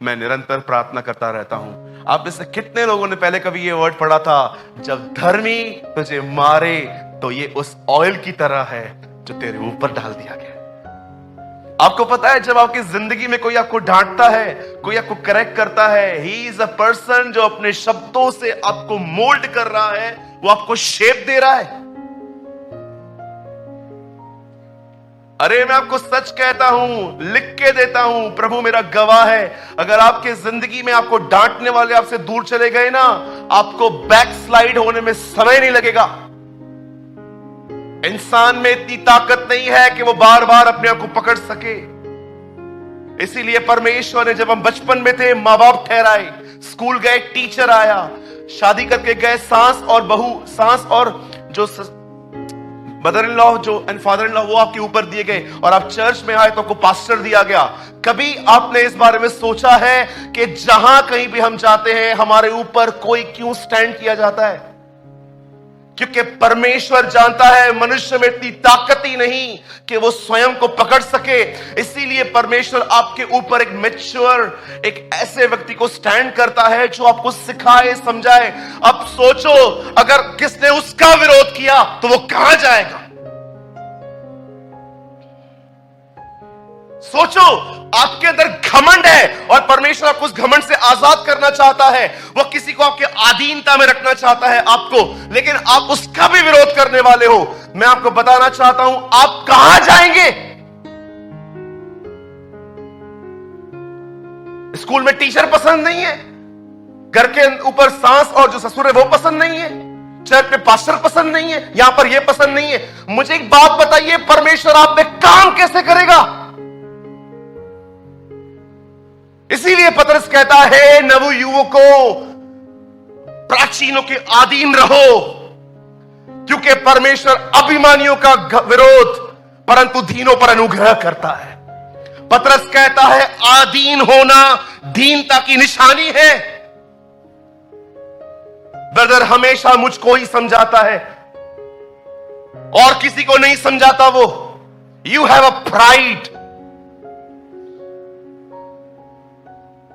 मैं निरंतर प्रार्थना करता रहता हूं। आप में से कितने लोगों ने पहले कभी ये वर्ड पढ़ा था, जब धर्मी तुझे मारे तो ये उस ऑयल की तरह है जो तेरे ऊपर डाल दिया गया। आपको पता है, जब आपकी जिंदगी में कोई आपको डांटता है, कोई आपको करेक्ट करता है, ही इज अ पर्सन जो अपने शब्दों से आपको मोल्ड कर रहा है, वो आपको शेप दे रहा है। अरे मैं आपको सच कहता हूं, लिख के देता हूं, प्रभु मेरा गवाह है, अगर आपके जिंदगी में आपको डांटने वाले आपसे दूर चले गए ना, आपको बैकस्लाइड होने में समय नहीं लगेगा। इंसान में इतनी ताकत नहीं है कि वो बार बार अपने आप को पकड़ सके। इसीलिए परमेश्वर ने, जब हम बचपन में थे, मां बाप ठहराए, स्कूल गए, टीचर आया, शादी करके गए, सास और बहू, सास और जो मदर इन लॉ जो एंड फादर इन लॉ, वो आपके ऊपर दिए गए, और आप चर्च में आए तो आपको पास्टर दिया गया। कभी आपने इस बारे में सोचा है कि जहां कहीं भी हम जाते हैं, हमारे ऊपर कोई क्यों स्टैंड किया जाता है? क्योंकि परमेश्वर जानता है मनुष्य में इतनी ताकत ही नहीं कि वो स्वयं को पकड़ सके। इसीलिए परमेश्वर आपके ऊपर एक मैच्योर, एक ऐसे व्यक्ति को स्टैंड करता है जो आपको सिखाए, समझाए। अब सोचो, अगर किसने उसका विरोध किया तो वो कहां जाएगा? सोचो, आपके अंदर घमंड है और परमेश्वर आपको उस घमंड से आजाद करना चाहता है। वो किसी को आपके अधीनता में रखना चाहता है आपको, लेकिन आप उसका भी विरोध करने वाले हो। मैं आपको बताना चाहता हूं, आप कहां जाएंगे? स्कूल में टीचर पसंद नहीं है, घर के ऊपर सास और जो ससुर है वो पसंद नहीं है, चर्च में पास्टर पसंद नहीं है, यहां पर ये पसंद नहीं है। मुझे एक बात बताइए, परमेश्वर आप पे काम कैसे करेगा? इसीलिए पतरस कहता है, नव युवकों, प्राचीनों के अधीन रहो, क्योंकि परमेश्वर अभिमानियों का विरोध परंतु दीनों पर अनुग्रह करता है। पतरस कहता है, अधीन होना दीनता की निशानी है। ब्रदर हमेशा मुझको ही समझाता है और किसी को नहीं समझाता वो। You have a pride.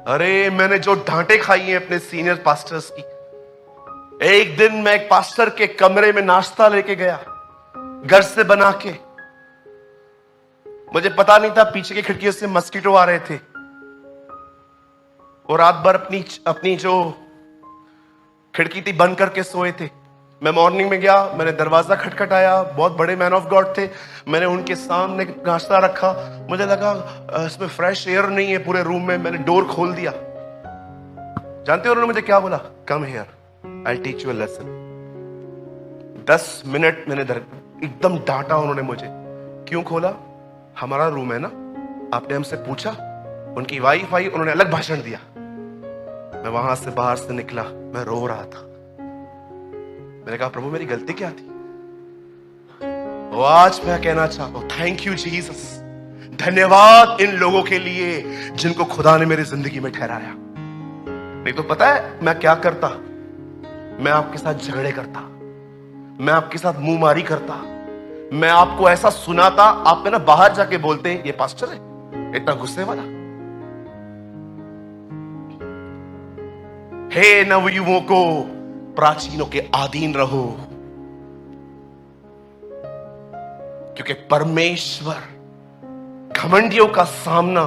अरे मैंने जो डांटे खाई हैं अपने सीनियर पास्टर्स की। एक दिन मैं एक पास्टर के कमरे में नाश्ता लेके गया, घर से बना के। मुझे पता नहीं था पीछे की खिड़कियों से मस्कीटो आ रहे थे, और रात भर अपनी जो खिड़की थी बंद करके सोए थे। मैं मॉर्निंग में गया, मैंने दरवाजा खटखटाया, बहुत बड़े मैन ऑफ गॉड थे। मैंने उनके सामने नाश्ता रखा, मुझे लगा इसमें फ्रेश एयर नहीं है पूरे रूम में। मैंने डोर खोल दिया। जानते हो उन्होंने मुझे क्या बोला? Come here, I teach you a lesson. 10 minute मैंने एकदम डांटा उन्होंने मुझे। क्यों खोला? हमारा रूम है ना, आपने हमसे पूछा। उनकी वाइफ आई, उन्होंने अलग भाषण दिया। मैं वहां से बाहर से निकला, मैं रो रहा था। मैंने कहा, प्रभु मेरी गलती क्या थी? वो आज मैं कहना चाहता हूं, थैंक यू जीसस, धन्यवाद इन लोगों के लिए जिनको खुदा ने मेरी जिंदगी में ठहराया। नहीं तो पता है मैं क्या करता? मैं आपके साथ झगड़े करता, मैं आपके साथ मुंह मारी करता, मैं आपको ऐसा सुनाता, आप में ना बाहर जाके बोलते ये पास्टर है इतना गुस्से वाला। हे नवयुवकों को, प्राचीनों के अधीन रहो, क्योंकि परमेश्वर घमंडियों का सामना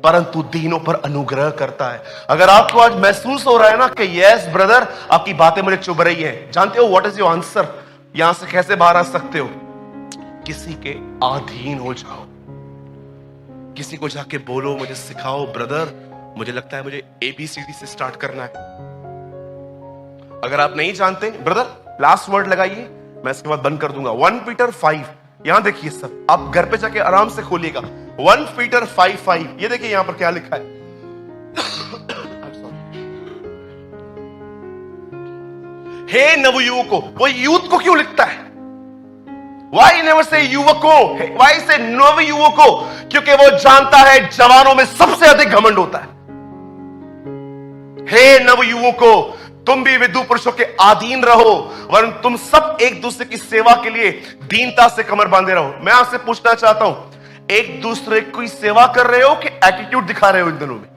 परंतु दीनों पर अनुग्रह करता है। अगर आपको आज महसूस हो रहा है ना कि यस ब्रदर, आपकी बातें मुझे चुभ रही हैं, जानते हो व्हाट इज योर आंसर? यहां से कैसे बाहर आ सकते हो? किसी के अधीन हो जाओ, किसी को जाके बोलो, मुझे सिखाओ ब्रदर, मुझे लगता है मुझे ABCD से स्टार्ट करना है। अगर आप नहीं जानते, ब्रदर लास्ट वर्ड लगाइए, मैं इसके बाद बंद कर दूंगा। 1 पीटर 5, यहां देखिए सब, आप घर पे जाके आराम से खोलिएगा। 1 पीटर 5:5, ये देखिए यहां पर क्या लिखा है। हे नवयुवकों, वो यूथ को क्यों लिखता है? Why never say युवकों? Why say नवयुवकों? क्योंकि वो जानता है जवानों में सबसे अधिक घमंड होता है। हे नवयुवकों, तुम भी विधु पुरुषों के अधीन रहो, वरन तुम सब एक दूसरे की सेवा के लिए दीनता से कमर बांधे रहो। मैं आपसे पूछना चाहता हूं, एक दूसरे की सेवा कर रहे हो कि एटीट्यूड दिखा रहे हो इन दिनों में?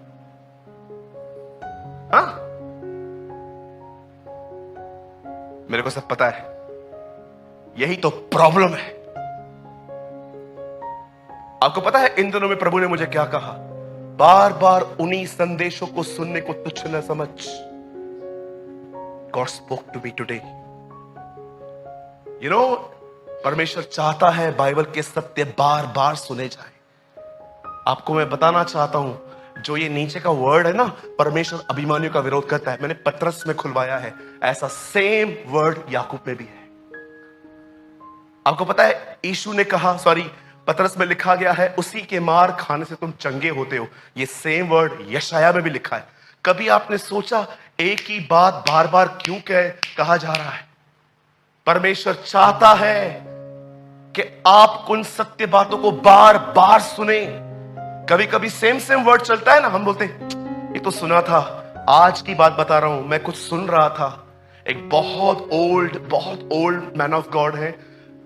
मेरे को सब पता है, यही तो प्रॉब्लम है। आपको पता है इन दिनों में प्रभु ने मुझे क्या कहा? बार बार उन्हीं संदेशों को सुनने को तुच्छ न समझ। God spoke to me today. You know, परमेश्वर चाहता है बाइबल के सत्य बार बार सुने जाए। आपको मैं बताना चाहता हूं, जो ये नीचे का वर्ड है ना, परमेश्वर अभिमानियों का विरोध करता है, मैंने पतरस में खुलवाया है, ऐसा सेम वर्ड याकूब में भी है। आपको पता है यीशु ने कहा, पतरस में लिखा गया है, उसी के मार खाने से तुम चंगे होते हो। ये सेम वर्ड यशाया में भी लिखा है। कभी आपने सोचा एक ही बात बार बार क्यों कहा जा रहा है? परमेश्वर चाहता है कि आप उन सत्य बातों को बार बार सुने। कभी कभी सेम वर्ड चलता है ना, हम बोलते हैं ये तो सुना था। आज की बात बता रहा हूं, मैं कुछ सुन रहा था। एक बहुत ओल्ड मैन ऑफ गॉड है,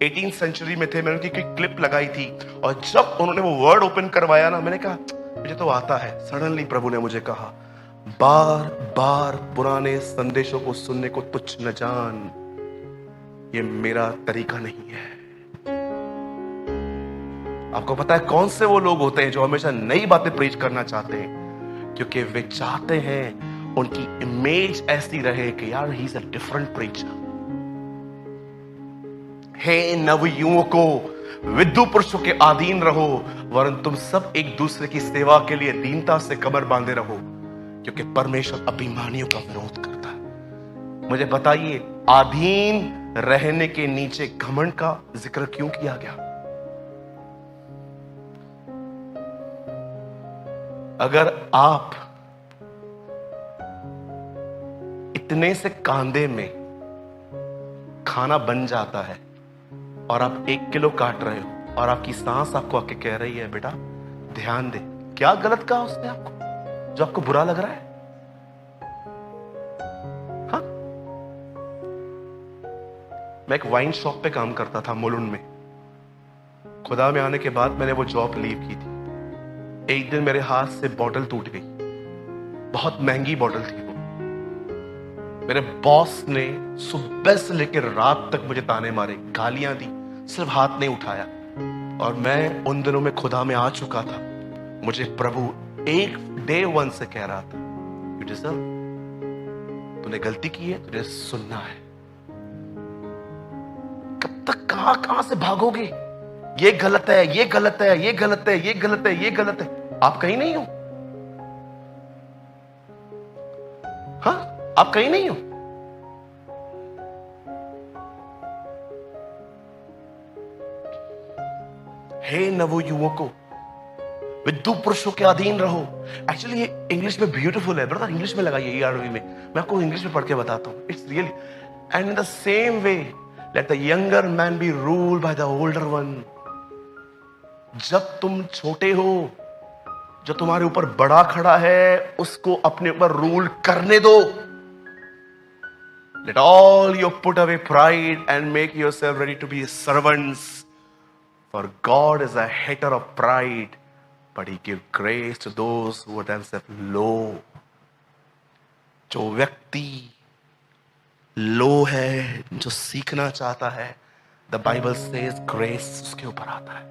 18th सेंचुरी में थे। मैंने उनकी कोई क्लिप लगाई थी और जब उन्होंने वो वर्ड ओपन करवाया ना, मैंने कहा मुझे तो आता है। सडनली प्रभु ने मुझे कहा, बार बार पुराने संदेशों को सुनने को तुच्छ न जान, ये मेरा तरीका नहीं है। आपको पता है कौन से वो लोग होते हैं जो हमेशा नई बातें प्रीच करना चाहते हैं? क्योंकि वे चाहते हैं उनकी इमेज ऐसी रहे कि यार he is a different preacher. हे नवयुवकों, विद्यु पुरुषों के अधीन रहो, वरन तुम सब एक दूसरे की सेवा के लिए दीनता से कमर बांधे रहो, क्योंकि परमेश्वर अभिमानियों का विरोध करता है। मुझे बताइए, अधीन रहने के नीचे घमंड का जिक्र क्यों किया गया? अगर आप इतने से कांदे में खाना बन जाता है और आप 1 किलो काट रहे हो और आपकी सांस आपको आके कह रही है बेटा ध्यान दे, क्या गलत कहा उसने आपको जो आपको बुरा लग रहा है? हाँ, मैं एक वाइन शॉप पे काम करता था मुलुंड में। खुदा में आने के बाद मैंने वो जॉब लीव की थी। एक दिन मेरे हाथ से बॉटल टूट गई, बहुत महंगी बॉटल थी वो। मेरे बॉस ने सुबह से लेकर रात तक मुझे ताने मारे, गालियां दी, सिर्फ हाथ नहीं उठाया। और मैं उन दिनों में खुदा में आ चुका था। मुझे प्रभु एक डे 1 से कह रहा था, यू डिजर्व, तूने गलती की है, तुझे सुनना है। कब तक कहां से भागोगे? ये गलत है, ये गलत है, ये गलत है, ये गलत है, ये गलत है। आप कहीं नहीं हो। हाँ, आप कहीं नहीं हो। हे नवयुवकों, विद्यु पुरुषों के अधीन रहो। एक्चुअली ये इंग्लिश में ब्यूटीफुल है ब्रदर, इंग्लिश में लगाइए ERV में। मैं आपको इंग्लिश में पढ़ के बताता हूं। It's really and in the same way let the younger man B rule by the older one. जब तुम छोटे हो, जो तुम्हारे ऊपर बड़ा खड़ा है उसको अपने ऊपर रूल करने दो। Let all you put away pride and make yourself ready to be servants. For God is a hater of pride, but He gives grace to those who are themselves low. जो व्यक्ति लो है, जो सीखना चाहता है, the Bible says grace उसके ऊपर आता है।